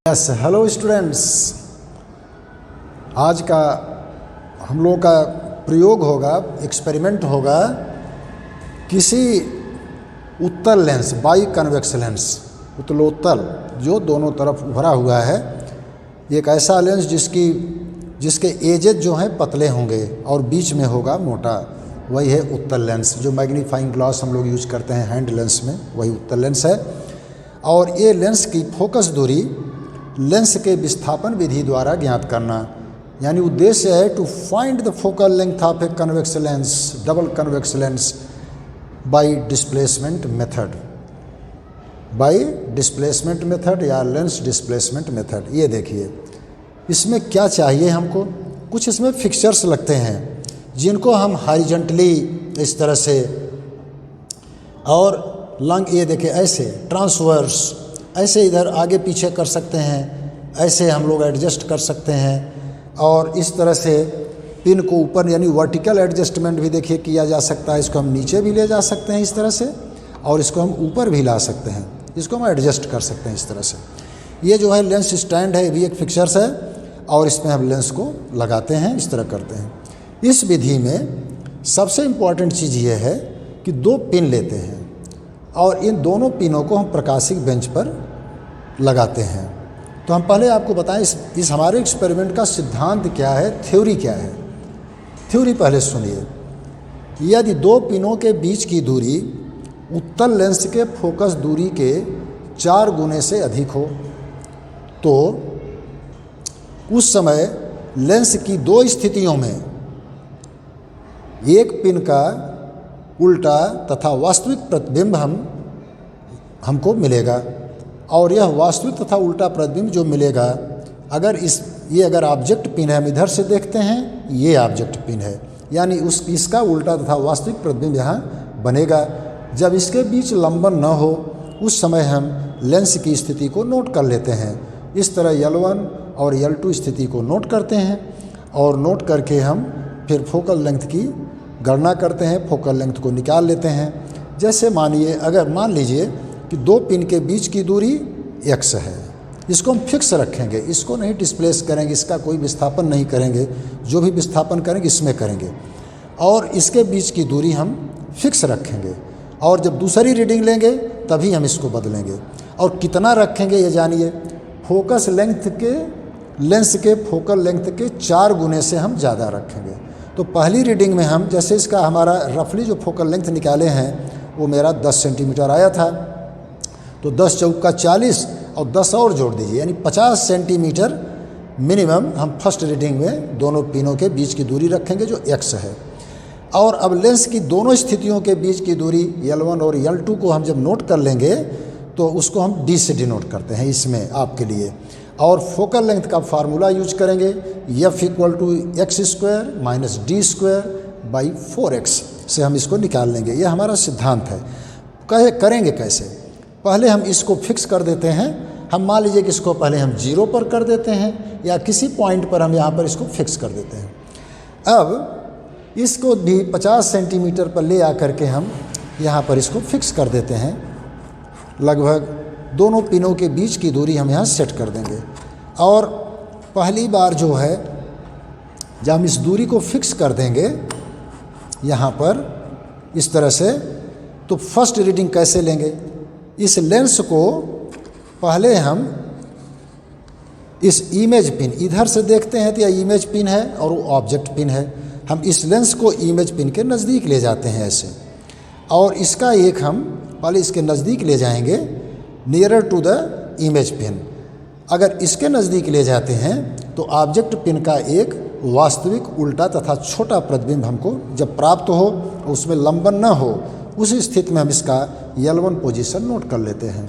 Yes hello students. आज का हम लोगों का प्रयोग होगा, एक्सपेरिमेंट होगा किसी उत्तल लेंस, बाई कन्वेक्स लेंस, उत्तलोत्तल जो दोनों तरफ उभरा हुआ है, एक ऐसा लेंस जिसके एजेज जो हैं पतले होंगे और बीच में होगा मोटा, वही है उत्तल लेंस। जो मैग्नीफाइंग ग्लास हम लोग यूज करते हैं हैंड लेंस में, वही उत्तल लेंस है। और ये लेंस की फोकस दूरी लेंस के विस्थापन विधि द्वारा ज्ञात करना, यानी उद्देश्य है to find the focal length of a convex lens, double convex lens by displacement method, by displacement method या लेंस डिस्प्लेसमेंट मेथड। ये देखिए इसमें क्या चाहिए हमको, कुछ इसमें फिक्सचर्स लगते हैं जिनको हम हॉरिजॉन्टली इस तरह से, और लंग ये देखिए ऐसे ट्रांसवर्स, ऐसे इधर आगे पीछे कर सकते हैं, ऐसे हम लोग एडजस्ट कर सकते हैं। और इस तरह से पिन को ऊपर यानी वर्टिकल एडजस्टमेंट भी देखिए किया जा सकता है। इसको हम नीचे भी ले जा सकते हैं इस तरह से, और इसको हम ऊपर भी ला सकते हैं, इसको हम एडजस्ट कर सकते हैं इस तरह से। ये जो है लेंस स्टैंड है, ये भी एक फिक्सर्स है, और इसमें हम लेंस को लगाते हैं, इस तरह करते हैं। इस विधि में सबसे इम्पॉर्टेंट चीज़ ये है कि दो पिन लेते हैं और इन दोनों पिनों को हम प्रकाशिक बेंच पर लगाते हैं। तो हम पहले आपको बताएं इस हमारे एक्सपेरिमेंट का सिद्धांत क्या है, थ्योरी क्या है। थ्योरी पहले सुनिए। यदि दो पिनों के बीच की दूरी उत्तल लेंस के फोकस दूरी के 4 गुने से अधिक हो तो उस समय लेंस की दो स्थितियों में एक पिन का उल्टा तथा वास्तविक प्रतिबिंब हमको मिलेगा। और यह वास्तविक तथा उल्टा प्रतिबिंब जो मिलेगा, अगर ये अगर ऑब्जेक्ट पिन है, हम इधर से देखते हैं, ये ऑब्जेक्ट पिन है, यानी इसका उल्टा तथा वास्तविक प्रतिबिंब यहाँ बनेगा। जब इसके बीच लंबन न हो उस समय हम लेंस की स्थिति को नोट कर लेते हैं। इस तरह L1 और L2 स्थिति को नोट करते हैं, और नोट करके हम फिर फोकल लेंथ की गणना करते हैं, फोकल लेंथ को निकाल लेते हैं। जैसे मान लीजिए कि दो पिन के बीच की दूरी x है, इसको हम फिक्स रखेंगे, इसको नहीं डिस्प्लेस करेंगे, इसका कोई विस्थापन नहीं करेंगे, जो भी विस्थापन करेंगे इसमें करेंगे, और इसके बीच की दूरी हम फिक्स रखेंगे। और जब दूसरी रीडिंग लेंगे तभी हम इसको बदलेंगे। और कितना रखेंगे ये जानिए, फोकस लेंथ के लेंस के फोकल लेंथ के 4 गुने से हम ज़्यादा रखेंगे। तो पहली रीडिंग में हम जैसे इसका हमारा रफली जो फोकल लेंथ निकाले हैं वो मेरा 10 सेंटीमीटर आया था, तो 10 चौका 40 और 10 और जोड़ दीजिए, यानी 50 सेंटीमीटर मिनिमम हम फर्स्ट रीडिंग में दोनों पिनों के बीच की दूरी रखेंगे जो x है। और अब लेंस की दोनों स्थितियों के बीच की दूरी L1 और L2 को हम जब नोट कर लेंगे तो उसको हम D से डिनोट करते हैं इसमें आपके लिए। और फोकल लेंथ का फार्मूला यूज करेंगे, F = x² - d² / 4x से हम इसको निकाल लेंगे। यह हमारा सिद्धांत है। करेंगे कैसे, पहले हम इसको फिक्स कर देते हैं। हम मान लीजिए कि इसको पहले हम 0 पर कर देते हैं, या किसी पॉइंट पर हम यहाँ पर इसको फिक्स कर देते हैं। अब इसको भी 50 सेंटीमीटर पर ले आकर के हम यहाँ पर इसको फिक्स कर देते हैं। लगभग दोनों पिनों के बीच की दूरी हम यहाँ सेट कर देंगे। और पहली बार जो है जब हम इस दूरी को फिक्स कर देंगे यहाँ पर इस तरह से, तो फर्स्ट रीडिंग कैसे लेंगे, इस लेंस को पहले हम इस इमेज पिन, इधर से देखते हैं तो यह इमेज पिन है और वो ऑब्जेक्ट पिन है, हम इस लेंस को इमेज पिन के नज़दीक ले जाते हैं ऐसे, और इसका एक हम पहले इसके नज़दीक ले जाएंगे, nearer to the image pin. अगर इसके नज़दीक ले जाते हैं तो ऑब्जेक्ट पिन का एक वास्तविक उल्टा तथा छोटा प्रतिबिंब हमको जब प्राप्त हो, उसमें लंबन न हो, उस स्थिति में हम इसका L1 पोजीशन नोट कर लेते हैं।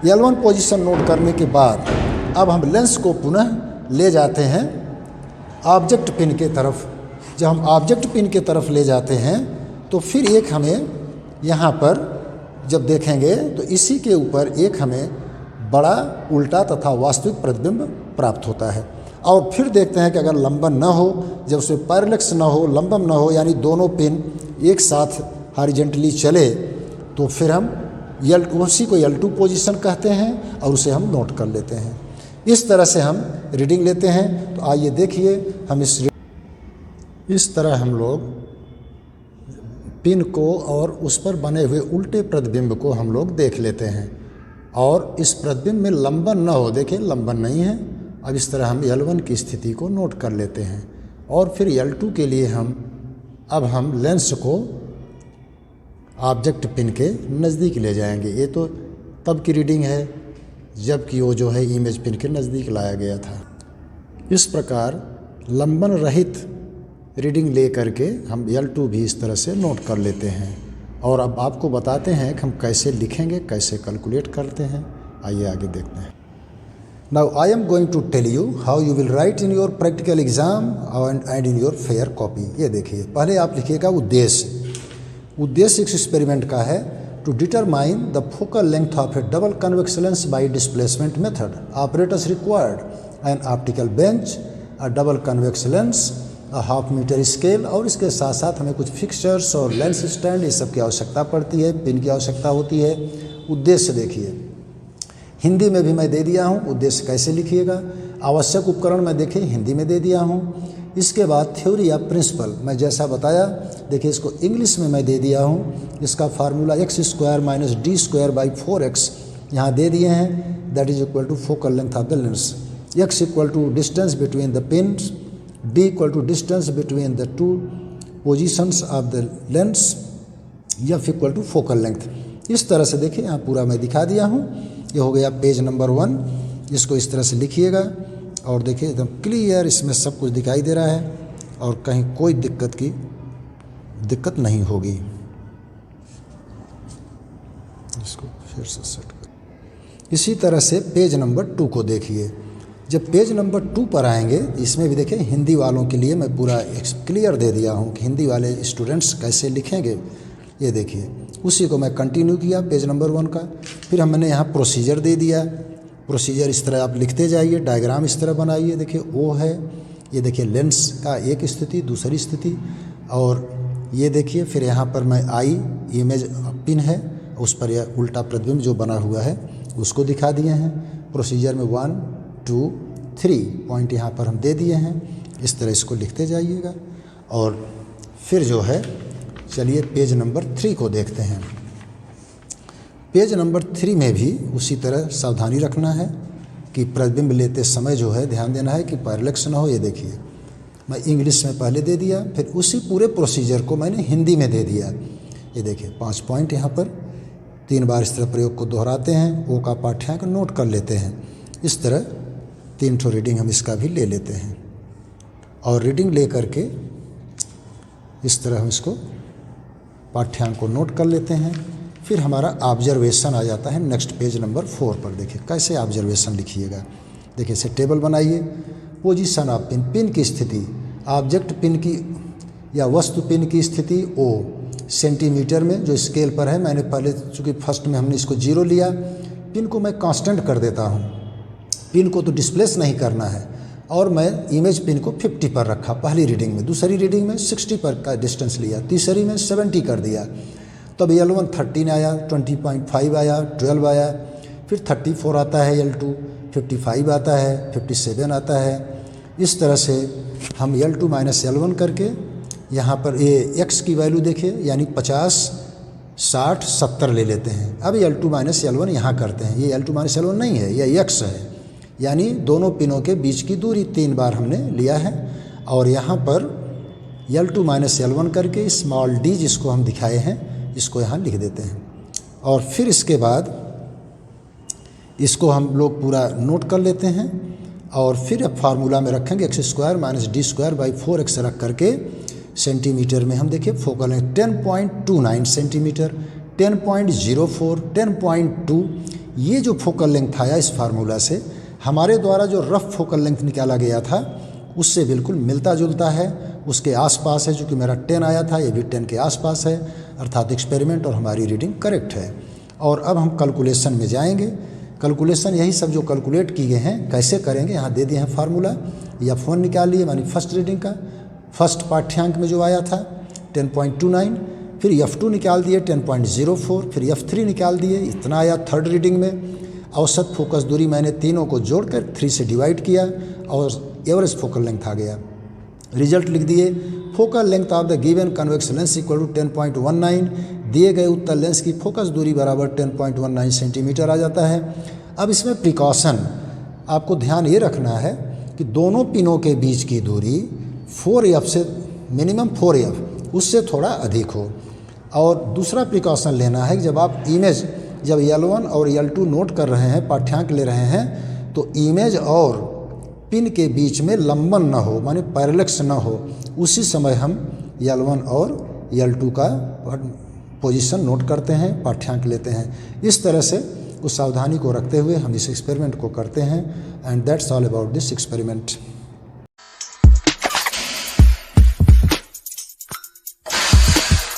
L1 पोजीशन नोट करने के बाद अब हम लेंस को पुनः ले जाते हैं ऑब्जेक्ट पिन के तरफ। जब हम ऑब्जेक्ट पिन के तरफ ले जाते हैं तो फिर एक हमें यहाँ पर जब देखेंगे तो इसी के ऊपर एक हमें बड़ा उल्टा तथा वास्तविक प्रतिबिंब प्राप्त होता है। और फिर देखते हैं कि अगर लंबन न हो, जब उसमें पैरेलक्स न हो, लंबन न हो, यानी दोनों पिन एक साथ हॉरिजॉन्टली चले, तो फिर हम उसी को L2 पोजीशन कहते हैं और उसे हम नोट कर लेते हैं। इस तरह से हम रीडिंग लेते हैं। तो आइए देखिए, हम इस तरह हम लोग पिन को और उस पर बने हुए उल्टे प्रतिबिंब को हम लोग देख लेते हैं। और इस प्रतिबिंब में लंबन न हो, देखिए लंबन नहीं है। अब इस तरह हम L1 की स्थिति को नोट कर लेते हैं और फिर L2 के लिए हम लेंस को ऑब्जेक्ट पिन के नज़दीक ले जाएंगे। ये तो तब की रीडिंग है जबकि वो जो है इमेज पिन के नज़दीक लाया गया था। इस प्रकार लंबन रहित रीडिंग ले करके हम L2 भी इस तरह से नोट कर लेते हैं। और अब आपको बताते हैं कि हम कैसे लिखेंगे, कैसे कैलकुलेट करते हैं। आइए आगे देखते हैं। Now I am going to tell you how you will write in your practical exam and in your fair copy. ये देखिए, पहले आप लिखिएगा उद्देश्य इस एक्सपेरिमेंट का है to determine the focal length of a double convex lens by displacement method. Operators required an optical bench, a double convex lens, half metre scale, और इसके साथ साथ हमें कुछ फिक्सचर्स और लेंस स्टैंड, ये सब की आवश्यकता पड़ती है, पिन की आवश्यकता होती है। उद्देश्य देखिए, हिंदी में भी मैं दे दिया हूँ, उद्देश्य कैसे लिखिएगा। आवश्यक उपकरण मैं देखिए हिंदी में दे दिया हूँ। इसके बाद थ्योरी या प्रिंसिपल मैं जैसा बताया, देखिए इसको इंग्लिश में मैं दे दिया हूँ। इसका फार्मूला x² - d²/4x यहाँ दे दिए हैं, that is equal to focal length of the lens. x equal to distance between the pins, d equal to distance between the two positions of the lens, f equal to focal length. इस तरह से देखिए यहाँ पूरा मैं दिखा दिया हूँ। ये हो गया पेज नंबर 1। इसको इस तरह से लिखिएगा और देखिए एकदम क्लियर इसमें सब कुछ दिखाई दे रहा है और कहीं कोई दिक्कत नहीं होगी। इसको फिर से सेट कर। इसी तरह से पेज नंबर 2 को देखिए। जब पेज नंबर 2 पर आएंगे, इसमें भी देखिए हिंदी वालों के लिए मैं पूरा क्लियर दे दिया हूँ कि हिंदी वाले स्टूडेंट्स कैसे लिखेंगे। ये देखिए, उसी को मैं कंटिन्यू किया पेज नंबर 1 का। फिर हमने यहाँ प्रोसीजर दे दिया। प्रोसीजर इस तरह आप लिखते जाइए, डायग्राम इस तरह बनाइए। देखिए ओ है, ये देखिए लेंस का एक स्थिति, दूसरी स्थिति, और ये देखिए फिर यहाँ पर मैं आई इमेज पिन है, उस पर यह उल्टा प्रतिबिंब जो बना हुआ है उसको दिखा दिए हैं। प्रोसीजर में 1 2 3 पॉइंट यहाँ पर हम दे दिए हैं। इस तरह इसको लिखते जाइएगा। और फिर जो है, चलिए पेज नंबर 3 को देखते हैं। पेज नंबर 3 में भी उसी तरह सावधानी रखना है कि प्रतिबिंब लेते समय जो है ध्यान देना है कि पैरेलैक्स ना हो। ये देखिए मैं इंग्लिश में पहले दे दिया, फिर उसी पूरे प्रोसीजर को मैंने हिंदी में दे दिया। ये देखिए 5 पॉइंट यहाँ पर 3 बार इस तरह प्रयोग को दोहराते हैं। ओ का पाठ्यांक नोट कर लेते हैं। इस तरह 3 ठो रीडिंग हम इसका भी ले लेते हैं और रीडिंग ले करके इस तरह हम इसको पाठ्यांक को नोट कर लेते हैं। फिर हमारा ऑब्जर्वेशन आ जाता है नेक्स्ट पेज नंबर 4 पर। देखिए कैसे ऑब्जर्वेशन लिखिएगा। देखिए इसे टेबल बनाइए। पोजीशन ऑफ पिन, पिन की स्थिति, ऑब्जेक्ट पिन की या वस्तु पिन की स्थिति ओ सेंटीमीटर में जो स्केल पर है। मैंने पहले चूँकि फर्स्ट में हमने इसको 0 लिया, पिन को मैं कांस्टेंट कर देता हूँ। पिन को तो डिस्प्लेस नहीं करना है और मैं इमेज पिन को 50 पर रखा पहली रीडिंग में। दूसरी रीडिंग में 60 पर का डिस्टेंस लिया, तीसरी में 70 कर दिया। तब L1 13 आया, 20.5 आया, 12 आया, फिर 34 आता है L2, 55 आता है, 57 आता है। इस तरह से हम L2 - L1 करके यहाँ पर ये x की वैल्यू देखिए, यानी 50, 60, 70 ले लेते हैं। अब L2 - L1 यहाँ करते हैं। ये L2 - L1 नहीं है, ये x है, यानी दोनों पिनों के बीच की दूरी 3 बार हमने लिया है। और यहाँ पर L2 - L1 करके स्मॉल d जिसको हम दिखाए हैं इसको यहाँ लिख देते हैं। और फिर इसके बाद इसको हम लोग पूरा नोट कर लेते हैं और फिर अब फार्मूला में रखेंगे x² - d²/4x रख करके सेंटीमीटर में हम देखिए फोकल लेंथ 10.29 सेंटीमीटर, 10.04, 10.2। ये जो फोकल लेंथ आया इस फार्मूला से हमारे द्वारा जो रफ फोकल लेंथ निकाला गया था उससे बिल्कुल मिलता जुलता है, उसके आसपास है। चूँकि मेरा 10 आया था, ये भी 10 के आसपास है, अर्थात एक्सपेरिमेंट और हमारी रीडिंग करेक्ट है। और अब हम कैलकुलेशन में जाएंगे। कैलकुलेशन यही सब जो कैलकुलेट किए हैं कैसे करेंगे, यहाँ दे दिए हैं फार्मूला। F1 निकाल लिए, मानी फर्स्ट रीडिंग का, फर्स्ट पाठ्यांक में जो आया था 10.29, फिर F2 निकाल दिए 10.04, फिर F3 निकाल दिए, इतना आया थर्ड रीडिंग में। औसत फोकस दूरी मैंने तीनों को जोड़कर 3 से डिवाइड किया और एवरेज फोकल लेंथ आ गया। रिजल्ट लिख दिए, focal length of the given convex lens equal to 10.19, दिए गए उत्तल लेंस की फोकस दूरी बराबर 10.19 सेंटीमीटर आ जाता है। अब इसमें प्रिकॉशन आपको ध्यान ये रखना है कि दोनों पिनों के बीच की दूरी 4F से मिनिमम 4F उससे थोड़ा अधिक हो। और दूसरा प्रिकॉशन लेना है कि जब आप इमेज जब L1 और L2 नोट कर रहे हैं, पाठ्यांक ले रहे हैं, तो इमेज और पिन के बीच में लंबन ना हो, माने पैरेलक्स ना हो, उसी समय हम L1 और L2 का पोजीशन नोट करते हैं, पाठ्यांक लेते हैं। इस तरह से उस सावधानी को रखते हुए हम इस एक्सपेरिमेंट को करते हैं। And that's all about this experiment.